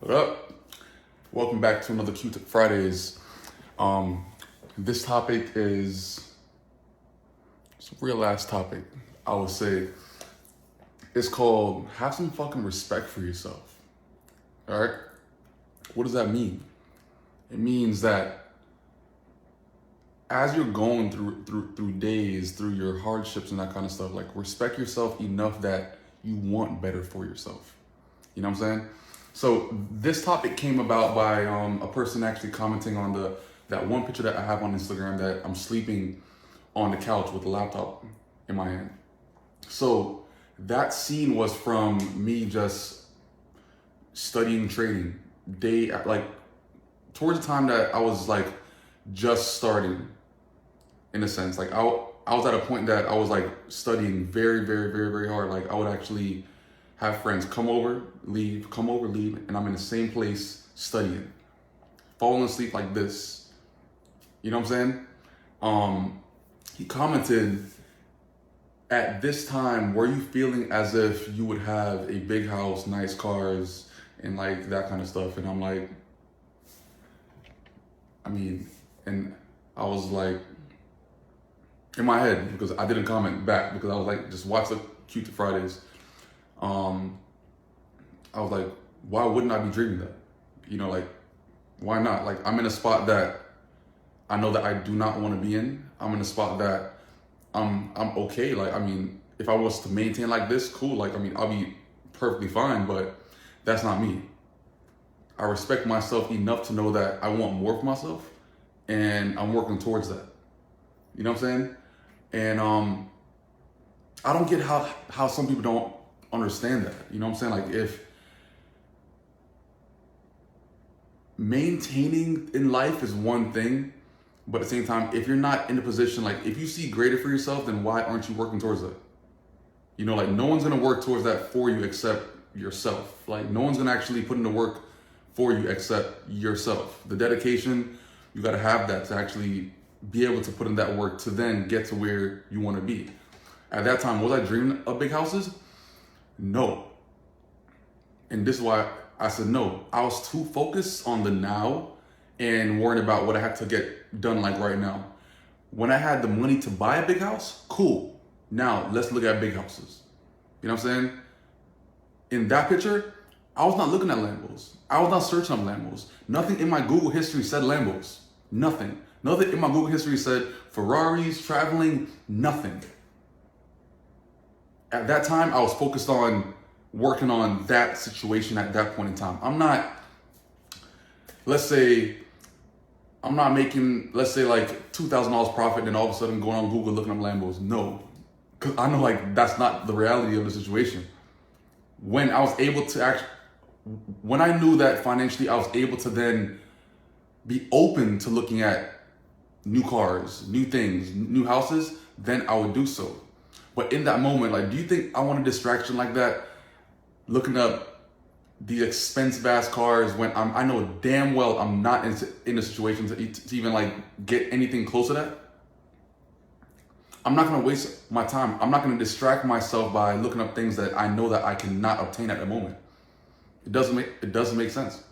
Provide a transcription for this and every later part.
What up? Welcome back to another Q-Tip Fridays. This topic is it's a real ass topic. I would say it's called have some fucking respect for yourself. All right. What does that mean? It means that as you're going through days, through your hardships and that kind of stuff, like respect yourself enough that you want better for yourself. You know what I'm saying? So this topic came about by a person actually commenting on that one picture that I have on Instagram that I'm sleeping on the couch with the laptop in my hand. So that scene was from me just studying trading like towards the time that I was like just starting, in a sense. Like I was at a point that I was like studying very, very, very, very hard. Like I would actually have friends come over, leave, and I'm in the same place studying, falling asleep like this. You know what I'm saying? He commented, at this time, were you feeling as if you would have a big house, nice cars, and like that kind of stuff? And I'm like, and I was like, in my head, because I didn't comment back because I was like, just watch the Q-Tip Fridays. I was like, why wouldn't I be dreaming that? You know, like, why not? Like, I'm in a spot that I know that I do not want to be in. I'm in a spot that I'm okay. Like, if I was to maintain like this, cool. Like, I'll be perfectly fine, but that's not me. I respect myself enough to know that I want more for myself, and I'm working towards that. You know what I'm saying? And I don't get how some people don't understand that. You know what I'm saying? Like, if maintaining in life is one thing, but at the same time, if you're not in a position, like if you see greater for yourself, then why aren't you working towards it? You know, like no one's gonna work towards that for you except yourself. Like no one's gonna actually put in the work for you except yourself. The dedication, you gotta have that to actually be able to put in that work to then get to where you wanna be. At that time, was I dreaming of big houses? No. And this is why I said no. I was too focused on the now and worrying about what I had to get done like right now. When I had the money to buy a big house, cool. Now let's look at big houses. You know what I'm saying? In that picture, I was not looking at Lambos. I was not searching on Lambos. Nothing in my Google history said Lambos. Nothing. Nothing in my Google history said Ferraris, traveling, nothing. At that time, I was focused on working on that situation at that point in time. I'm not making, let's say like $2,000 profit and all of a sudden going on Google looking up Lambos. No, because I know like that's not the reality of the situation. When I was able to when I knew that financially I was able to then be open to looking at new cars, new things, new houses, then I would do so. But in that moment, like, do you think I want a distraction like that? Looking up these expensive ass cars when I know damn well I'm not in a situation to even like get anything close to that. I'm not gonna waste my time. I'm not gonna distract myself by looking up things that I know that I cannot obtain at the moment. It doesn't make sense.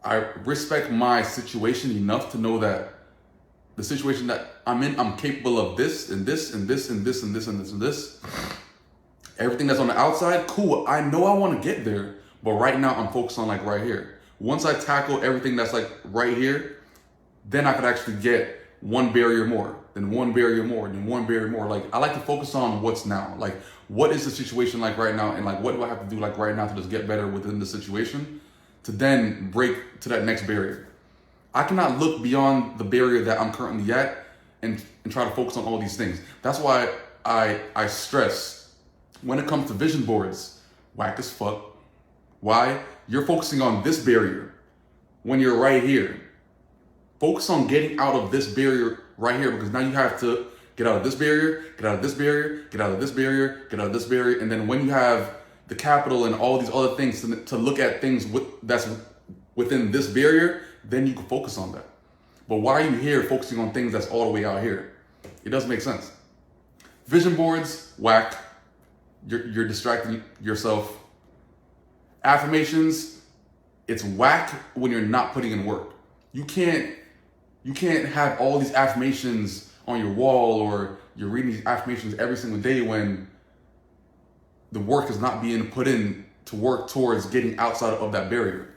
I respect my situation enough to know that the situation that I'm in, I'm capable of this and this and this and this and this and this and this. Everything that's on the outside, cool. I know I want to get there, but right now I'm focused on like right here. Once I tackle everything that's like right here, then I could actually get one barrier more, then one barrier more, then one barrier more. Like I like to focus on what's now. Like what is the situation like right now, and like what do I have to do like right now to just get better within the situation, to then break to that next barrier. I cannot look beyond the barrier that I'm currently at and try to focus on all these things. That's why I stress when it comes to vision boards, whack as fuck. Why? You're focusing on this barrier when you're right here. Focus on getting out of this barrier right here, because now you have to get out of this barrier, get out of this barrier, get out of this barrier, get out of this barrier. And then when you have the capital and all these other things to look at things that's within this barrier, then you can focus on that. But why are you here focusing on things that's all the way out here? It doesn't make sense. Vision boards, whack. You're distracting yourself. affirmations, it's whack when you're not putting in work. You can't have all these affirmations on your wall, or you're reading these affirmations every single day when the work is not being put in to work towards getting outside of that barrier.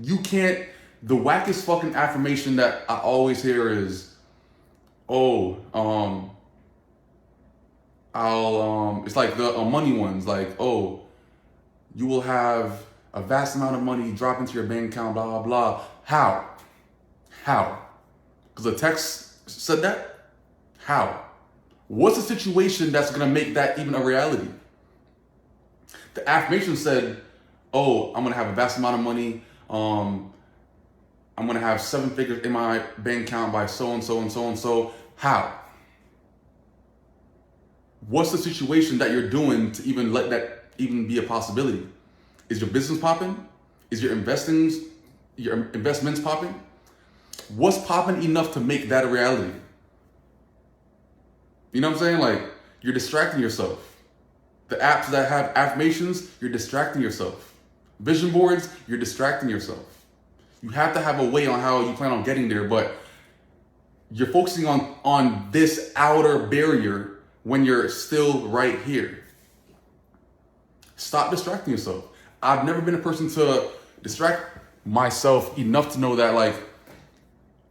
You can't. The wackest fucking affirmation that I always hear is, it's like the money ones, like, you will have a vast amount of money drop into your bank account, blah, blah, blah. How? Because the text said that? How? What's the situation that's gonna make that even a reality? The affirmation said, I'm gonna have a vast amount of money. I'm gonna have 7 figures in my bank account by so and so and so and so. How? What's the situation that you're doing to even let that even be a possibility? Is your business popping? Is your investments popping? What's popping enough to make that a reality? You know what I'm saying? Like, you're distracting yourself. The apps that have affirmations, you're distracting yourself. Vision boards, you're distracting yourself. You have to have a way on how you plan on getting there, but you're focusing on this outer barrier when you're still right here. Stop distracting yourself. I've never been a person to distract myself enough to know that, like,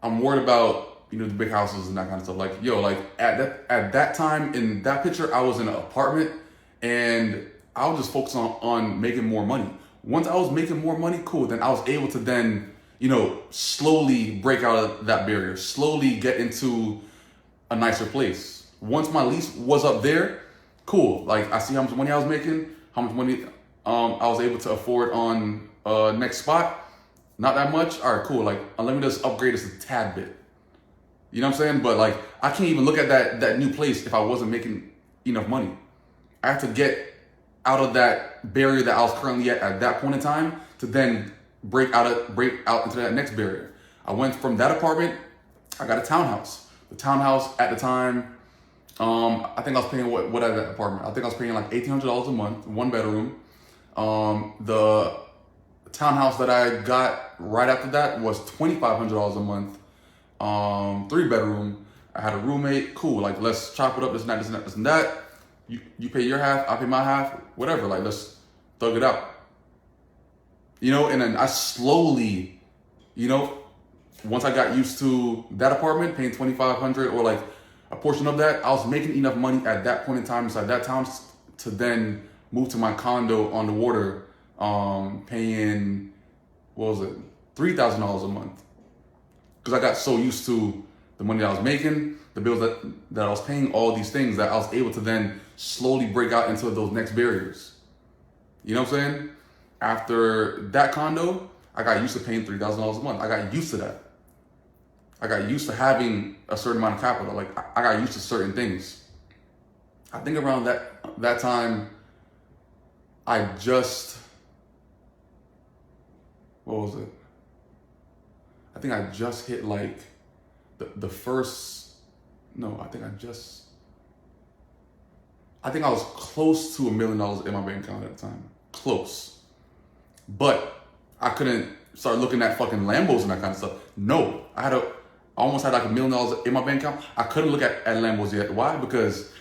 I'm worried about, the big houses and that kind of stuff. Like, at that time in that picture, I was in an apartment and I was just focused on making more money. Once I was making more money, cool, then I was able to then, slowly break out of that barrier, slowly get into a nicer place. Once my lease was up there, cool. Like, I see how much money I was making, how much money I was able to afford on next spot. Not that much. All right, cool. Like, let me just upgrade this a tad bit. You know what I'm saying? But, like, I can't even look at that new place if I wasn't making enough money. I have to get out of that barrier that I was currently at that point in time to then break out into that next barrier. I went from that apartment, I got a townhouse. The townhouse at the time, I think I was paying what at that apartment? I think I was paying like $1,800 a month, 1 bedroom. The townhouse that I got right after that was $2,500 a month, 3 bedroom. I had a roommate, cool. Like, let's chop it up, this and that, this and that, this and that. You pay your half, I pay my half, whatever. Like, let's thug it out. And then I slowly, once I got used to that apartment, paying $2,500 or like a portion of that, I was making enough money at that point in time inside that town to then move to my condo on the water, paying, $3,000 a month. Because I got so used to the money that I was making, the bills that I was paying, all these things, that I was able to then slowly break out into those next barriers. You know what I'm saying? After that condo, I got used to paying $3,000 a month. I got used to that. I got used to having a certain amount of capital. Like, I got used to certain things. I think around that time, I just, I think I just hit like the first, no, I think I was close to $1 million in my bank account at the time. Close. But I couldn't start looking at fucking Lambos and that kind of stuff. No, I almost had like $1 million in my bank account. I couldn't look at Lambos yet. Why? Because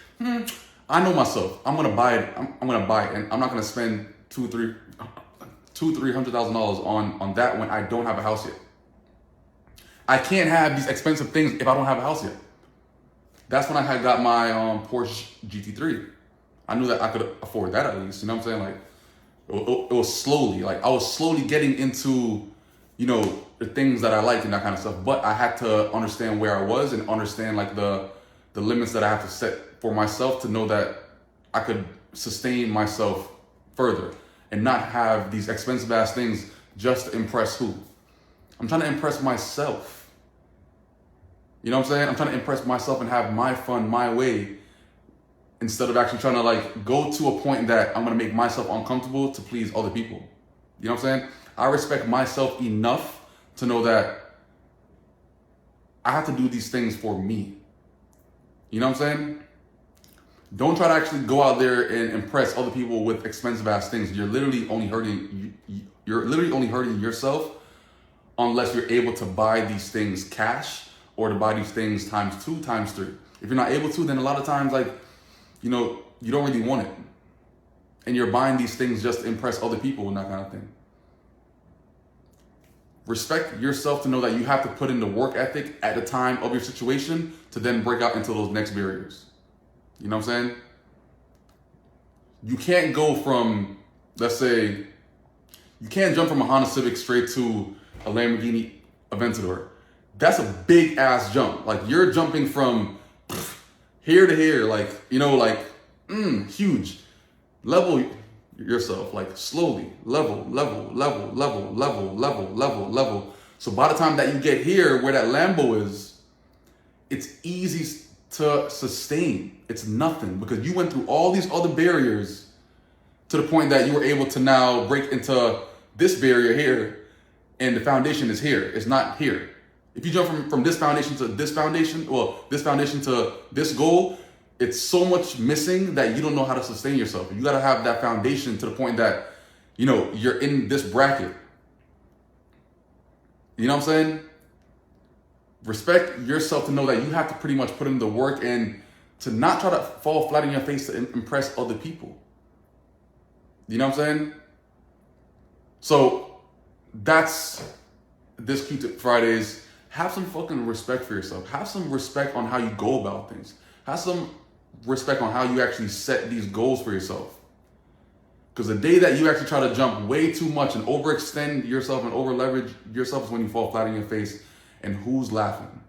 I know myself. I'm gonna buy it. I'm gonna buy it, and I'm not gonna spend $300,000 on that when I don't have a house yet. I can't have these expensive things if I don't have a house yet. That's when I had got my Porsche GT3. I knew that I could afford that at least. You know what I'm saying? Like, it was slowly. Like, I was slowly getting into, the things that I like and that kind of stuff. But I had to understand where I was and understand like the limits that I have to set for myself to know that I could sustain myself further and not have these expensive ass things just to impress who? I'm trying to impress myself. You know what I'm saying? I'm trying to impress myself and have my fun my way, instead of actually trying to like go to a point that I'm gonna make myself uncomfortable to please other people. You know what I'm saying? I respect myself enough to know that I have to do these things for me. You know what I'm saying? Don't try to actually go out there and impress other people with expensive ass things. You're literally only hurting yourself unless you're able to buy these things cash or to buy these things times 2, times 3. If you're not able to, then a lot of times, like, you know, you don't really want it. And you're buying these things just to impress other people and that kind of thing. Respect yourself to know that you have to put in the work ethic at the time of your situation to then break out into those next barriers. You know what I'm saying? You can't go from, let's say, you can't jump from a Honda Civic straight to a Lamborghini Aventador. That's a big ass jump. Like, you're jumping from here to here, like, you know, like, huge. Level yourself, like, slowly, level. So by the time that you get here, where that Lambo is, it's easy to sustain. It's nothing, because you went through all these other barriers to the point that you were able to now break into this barrier here, and the foundation is here. It's not here. If you jump from this foundation to this foundation, well, this foundation to this goal, it's so much missing that you don't know how to sustain yourself. You got to have that foundation to the point that, you know, you're in this bracket. You know what I'm saying? Respect yourself to know that you have to pretty much put in the work and to not try to fall flat on your face to impress other people. You know what I'm saying? So that's this Q-Tip Fridays. Have some fucking respect for yourself. Have some respect on how you go about things. Have some respect on how you actually set these goals for yourself. Because the day that you actually try to jump way too much and overextend yourself and over leverage yourself is when you fall flat on your face. And who's laughing?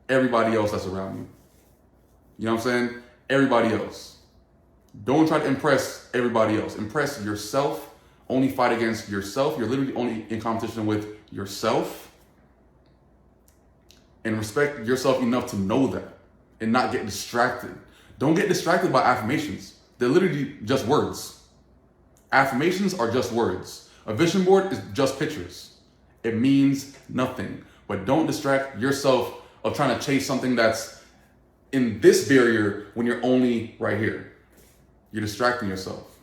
Everybody else that's around you. You know what I'm saying? Everybody else. Don't try to impress everybody else. Impress yourself. Only fight against yourself. You're literally only in competition with yourself. And respect yourself enough to know that and not get distracted. Don't get distracted by affirmations. They're literally just words. Affirmations are just words. A vision board is just pictures. It means nothing. But don't distract yourself of trying to chase something that's in this barrier when you're only right here. You're distracting yourself.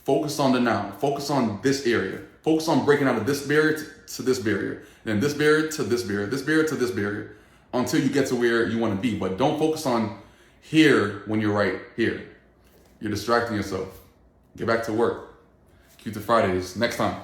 Focus on the now. Focus on this area. Focus on breaking out of this barrier to this barrier. And then this barrier to this barrier. This barrier to this barrier. Until you get to where you want to be. But don't focus on here when you're right here. You're distracting yourself. Get back to work. Q-Tip Fridays next time.